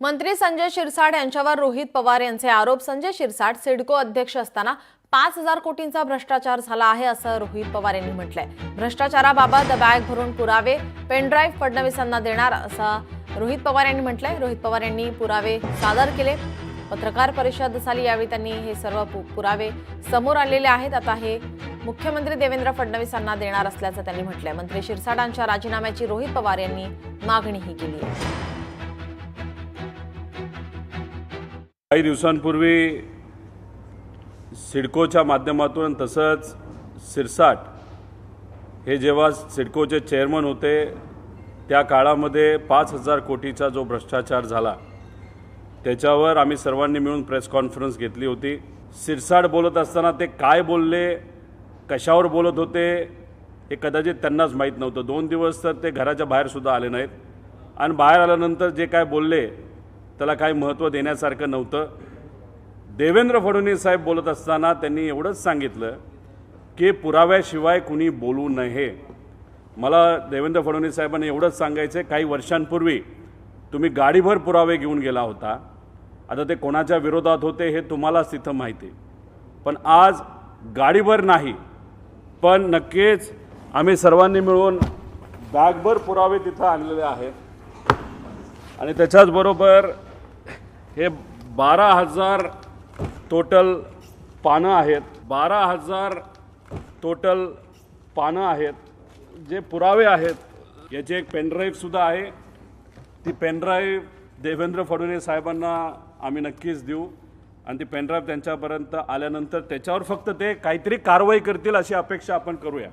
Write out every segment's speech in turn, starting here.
मंत्री संजय शिरसाट यांच्यावर रोहित पवार यांचे आरोप। संजय शिरसाट सिडको अध्यक्ष असताना 5,000 कोटींचा भ्रष्टाचार झाला आहे असं रोहित पवार यांनी म्हटलंय। भ्रष्टाचाराबाबत बॅग भरून पुरावे पेनड्राईव्ह फडणवीसांना देणार असं रोहित पवार यांनी म्हटलंय। रोहित पवार यांनी पुरावे सादर केले। पत्रकार परिषद झाली, यावेळी त्यांनी हे सर्व पुरावे समोर आणलेले आहेत। आता हे मुख्यमंत्री देवेंद्र फडणवीसांना देणार असल्याचं त्यांनी म्हटलंय। मंत्री शिरसाटांच्या राजीनाम्याची रोहित पवार यांनी मागणीही केली आहे। काही दिवसांपूर्वी सिडकोच्या माध्यमातून तसंच शिरसाट हे जेव्हा सिडकोचे चेअरमन होते त्या काळामध्ये 5,000 कोटीचा जो भ्रष्टाचार झाला त्याच्यावर आम्ही सर्वांनी मिळून प्रेस कॉन्फरन्स घेतली होती। शिरसाट बोलत असताना ते काय बोलले, कशावर बोलत होते हे कदाचित त्यांनाच माहीत नव्हतं। 2 दिवस तर ते घराच्या बाहेर सुद्धा आले नाहीत आणि बाहेर आल्यानंतर जे काय बोलले त्याला काही महत्त्व देण्यासारखं नव्हतं। देवेंद्र फडणवीस साहेब बोलत असताना त्यांनी एवढंच सांगितलं की पुराव्याशिवाय कुणी बोलू नये। मला देवेंद्र फडणवीस साहेबांनी एवढंच सांगायचं, काही वर्षांपूर्वी तुम्ही गाडीभर पुरावे घेऊन गेला होता, आता ते कोणाच्या विरोधात होते हे तुम्हालाच तिथं माहिती आहे, पण आज गाडीभर नाही पण नक्कीच आम्ही सर्वांनी मिळून बॅगभर पुरावे तिथं आणलेले आहेत आणि त्याच्याचबरोबर हे 12,000 टोटल पानं आहेत। 12,000 टोटल पानं आहेत जे पुरावे आहेत। याची एक पेनड्राईव्ह सुद्धा आहे। ती पेनड्राईव्ह देवेंद्र फडणवीस साहेबांना आम्ही नक्कीच देऊ आणि ती पेनड्राईव्ह त्यांच्यापर्यंत आल्यानंतर त्याच्यावर फक्त ते काहीतरी कारवाई करतील अशी अपेक्षा आपण करूया।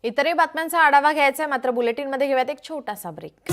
इतरही बातम्यांचा आढावा घ्यायचा आहे, मात्र बुलेटिनमध्ये घेऊयात एक छोटासा ब्रेक।